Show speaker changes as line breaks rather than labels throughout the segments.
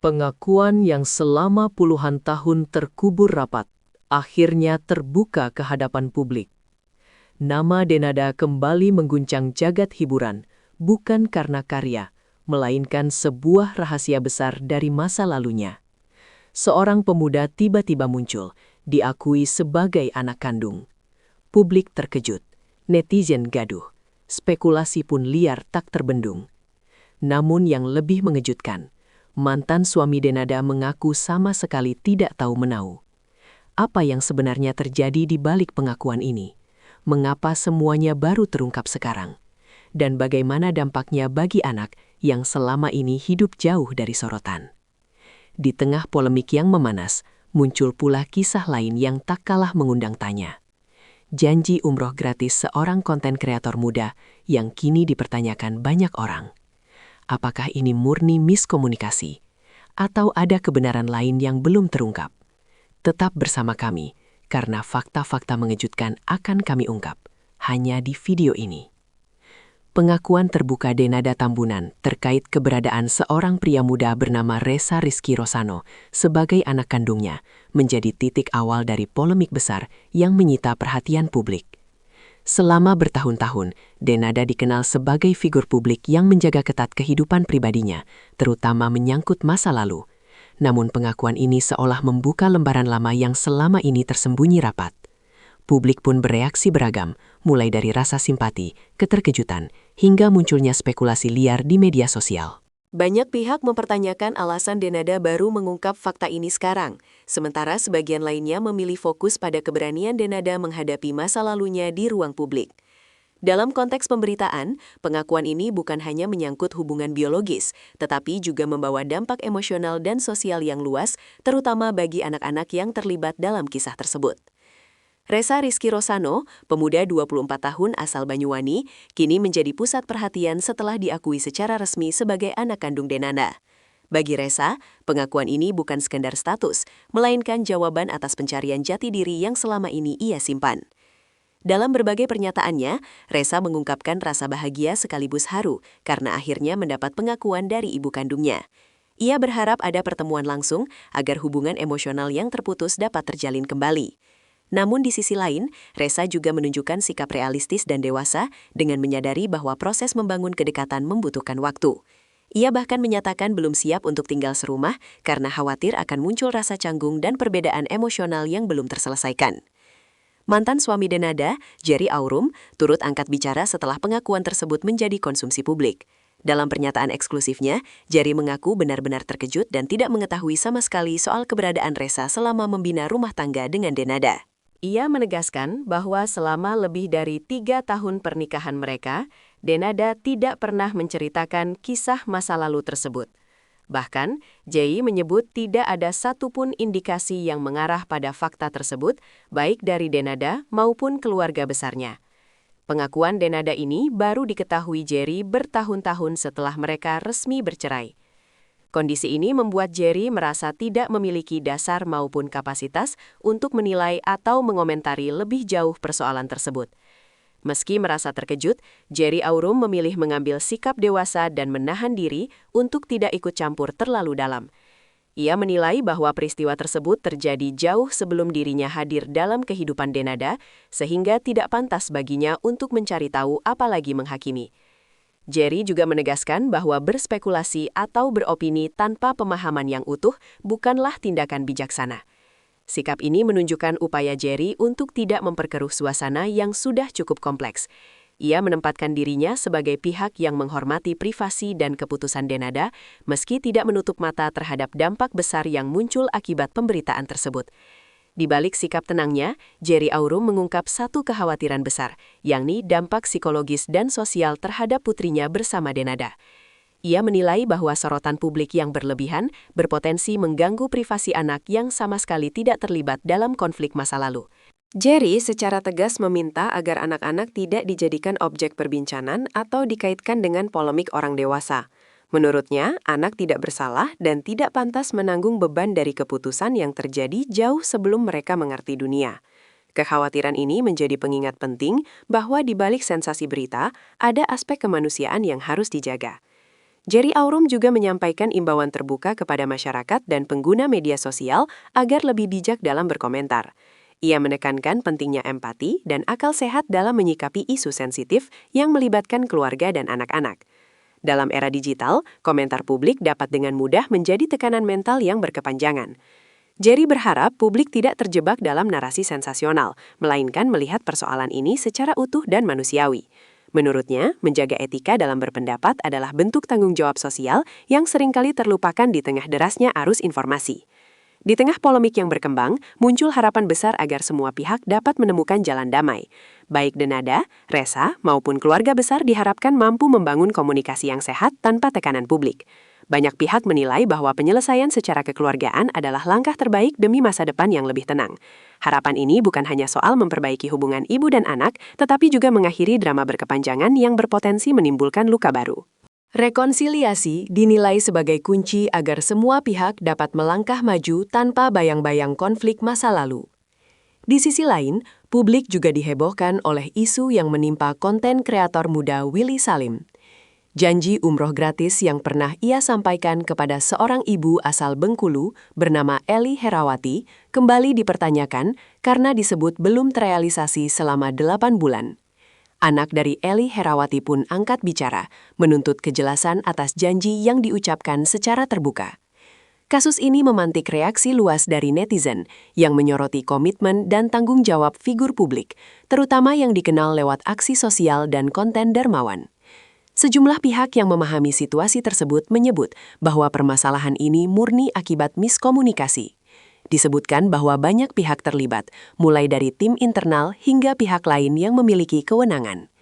Pengakuan yang selama puluhan tahun terkubur rapat, akhirnya terbuka ke hadapan publik. Nama Denada kembali mengguncang jagat hiburan, bukan karena karya, melainkan sebuah rahasia besar dari masa lalunya. Seorang pemuda tiba-tiba muncul, diakui sebagai anak kandung. Publik terkejut, netizen gaduh, spekulasi pun liar tak terbendung. Namun yang lebih mengejutkan, mantan suami Denada mengaku sama sekali tidak tahu menau. Apa yang sebenarnya terjadi di balik pengakuan ini? Mengapa semuanya baru terungkap sekarang? Dan bagaimana dampaknya bagi anak yang selama ini hidup jauh dari sorotan? Di tengah polemik yang memanas, muncul pula kisah lain yang tak kalah mengundang tanya. Janji umroh gratis seorang konten kreator muda yang kini dipertanyakan banyak orang. Apakah ini murni miskomunikasi? Atau ada kebenaran lain yang belum terungkap? Tetap bersama kami, karena fakta-fakta mengejutkan akan kami ungkap, hanya di video ini. Pengakuan terbuka Denada Tambunan terkait keberadaan seorang pria muda bernama Reza Rizky Rosano sebagai anak kandungnya menjadi titik awal dari polemik besar yang menyita perhatian publik. Selama bertahun-tahun, Denada dikenal sebagai figur publik yang menjaga ketat kehidupan pribadinya, terutama menyangkut masa lalu. Namun pengakuan ini seolah membuka lembaran lama yang selama ini tersembunyi rapat. Publik pun bereaksi beragam, mulai dari rasa simpati, keterkejutan, hingga munculnya spekulasi liar di media sosial.
Banyak pihak mempertanyakan alasan Denada baru mengungkap fakta ini sekarang, sementara sebagian lainnya memilih fokus pada keberanian Denada menghadapi masa lalunya di ruang publik. Dalam konteks pemberitaan, pengakuan ini bukan hanya menyangkut hubungan biologis, tetapi juga membawa dampak emosional dan sosial yang luas, terutama bagi anak-anak yang terlibat dalam kisah tersebut. Reza Rizky Rosano, pemuda 24 tahun asal Banyuwangi, kini menjadi pusat perhatian setelah diakui secara resmi sebagai anak kandung Denada. Bagi Reza, pengakuan ini bukan sekedar status, melainkan jawaban atas pencarian jati diri yang selama ini ia simpan. Dalam berbagai pernyataannya, Reza mengungkapkan rasa bahagia sekaligus haru karena akhirnya mendapat pengakuan dari ibu kandungnya. Ia berharap ada pertemuan langsung agar hubungan emosional yang terputus dapat terjalin kembali. Namun di sisi lain, Reza juga menunjukkan sikap realistis dan dewasa dengan menyadari bahwa proses membangun kedekatan membutuhkan waktu. Ia bahkan menyatakan belum siap untuk tinggal serumah karena khawatir akan muncul rasa canggung dan perbedaan emosional yang belum terselesaikan. Mantan suami Denada, Jerry Aurum, turut angkat bicara setelah pengakuan tersebut menjadi konsumsi publik. Dalam pernyataan eksklusifnya, Jerry mengaku benar-benar terkejut dan tidak mengetahui sama sekali soal keberadaan Reza selama membina rumah tangga dengan Denada. Ia menegaskan bahwa selama lebih dari 3 tahun pernikahan mereka, Denada tidak pernah menceritakan kisah masa lalu tersebut. Bahkan, Jerry menyebut tidak ada satupun indikasi yang mengarah pada fakta tersebut, baik dari Denada maupun keluarga besarnya. Pengakuan Denada ini baru diketahui Jerry bertahun-tahun setelah mereka resmi bercerai. Kondisi ini membuat Jerry merasa tidak memiliki dasar maupun kapasitas untuk menilai atau mengomentari lebih jauh persoalan tersebut. Meski merasa terkejut, Jerry Aurum memilih mengambil sikap dewasa dan menahan diri untuk tidak ikut campur terlalu dalam. Ia menilai bahwa peristiwa tersebut terjadi jauh sebelum dirinya hadir dalam kehidupan Denada, sehingga tidak pantas baginya untuk mencari tahu apalagi menghakimi. Jerry juga menegaskan bahwa berspekulasi atau beropini tanpa pemahaman yang utuh bukanlah tindakan bijaksana. Sikap ini menunjukkan upaya Jerry untuk tidak memperkeruh suasana yang sudah cukup kompleks. Ia menempatkan dirinya sebagai pihak yang menghormati privasi dan keputusan Denada, meski tidak menutup mata terhadap dampak besar yang muncul akibat pemberitaan tersebut. Di balik sikap tenangnya, Jerry Aurum mengungkap satu kekhawatiran besar, yakni dampak psikologis dan sosial terhadap putrinya bersama Denada. Ia menilai bahwa sorotan publik yang berlebihan berpotensi mengganggu privasi anak yang sama sekali tidak terlibat dalam konflik masa lalu. Jerry secara tegas meminta agar anak-anak tidak dijadikan objek perbincangan atau dikaitkan dengan polemik orang dewasa. Menurutnya, anak tidak bersalah dan tidak pantas menanggung beban dari keputusan yang terjadi jauh sebelum mereka mengerti dunia. Kekhawatiran ini menjadi pengingat penting bahwa di balik sensasi berita, ada aspek kemanusiaan yang harus dijaga. Jerry Aurum juga menyampaikan imbauan terbuka kepada masyarakat dan pengguna media sosial agar lebih bijak dalam berkomentar. Ia menekankan pentingnya empati dan akal sehat dalam menyikapi isu sensitif yang melibatkan keluarga dan anak-anak. Dalam era digital, komentar publik dapat dengan mudah menjadi tekanan mental yang berkepanjangan. Jerry berharap publik tidak terjebak dalam narasi sensasional, melainkan melihat persoalan ini secara utuh dan manusiawi. Menurutnya, menjaga etika dalam berpendapat adalah bentuk tanggung jawab sosial yang seringkali terlupakan di tengah derasnya arus informasi. Di tengah polemik yang berkembang, muncul harapan besar agar semua pihak dapat menemukan jalan damai. Baik Denada, Resa, maupun keluarga besar diharapkan mampu membangun komunikasi yang sehat tanpa tekanan publik. Banyak pihak menilai bahwa penyelesaian secara kekeluargaan adalah langkah terbaik demi masa depan yang lebih tenang. Harapan ini bukan hanya soal memperbaiki hubungan ibu dan anak, tetapi juga mengakhiri drama berkepanjangan yang berpotensi menimbulkan luka baru. Rekonsiliasi dinilai sebagai kunci agar semua pihak dapat melangkah maju tanpa bayang-bayang konflik masa lalu. Di sisi lain, publik juga dihebohkan oleh isu yang menimpa konten kreator muda Willy Salim. Janji umroh gratis yang pernah ia sampaikan kepada seorang ibu asal Bengkulu bernama Eli Herawati kembali dipertanyakan karena disebut belum terrealisasi selama 8 bulan. Anak dari Eli Herawati pun angkat bicara, menuntut kejelasan atas janji yang diucapkan secara terbuka. Kasus ini memantik reaksi luas dari netizen yang menyoroti komitmen dan tanggung jawab figur publik, terutama yang dikenal lewat aksi sosial dan konten dermawan. Sejumlah pihak yang memahami situasi tersebut menyebut bahwa permasalahan ini murni akibat miskomunikasi. Disebutkan bahwa banyak pihak terlibat, mulai dari tim internal hingga pihak lain yang memiliki kewenangan.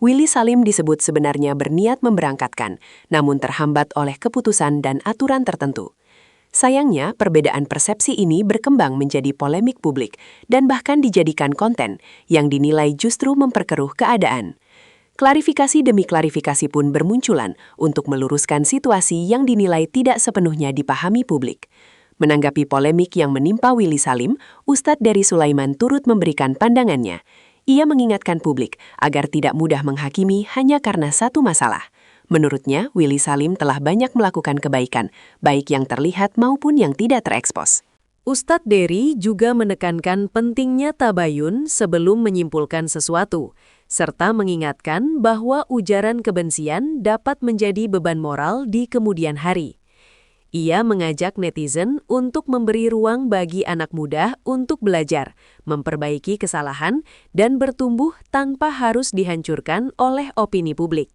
Willy Salim disebut sebenarnya berniat memberangkatkan, namun terhambat oleh keputusan dan aturan tertentu. Sayangnya, perbedaan persepsi ini berkembang menjadi polemik publik dan bahkan dijadikan konten yang dinilai justru memperkeruh keadaan. Klarifikasi demi klarifikasi pun bermunculan untuk meluruskan situasi yang dinilai tidak sepenuhnya dipahami publik. Menanggapi polemik yang menimpa Willy Salim, Ustadz Dery Sulaiman turut memberikan pandangannya. Ia mengingatkan publik agar tidak mudah menghakimi hanya karena satu masalah. Menurutnya, Willy Salim telah banyak melakukan kebaikan, baik yang terlihat maupun yang tidak terekspos.
Ustadz Dery juga menekankan pentingnya tabayun sebelum menyimpulkan sesuatu, serta mengingatkan bahwa ujaran kebencian dapat menjadi beban moral di kemudian hari. Ia mengajak netizen untuk memberi ruang bagi anak muda untuk belajar, memperbaiki kesalahan, dan bertumbuh tanpa harus dihancurkan oleh opini publik.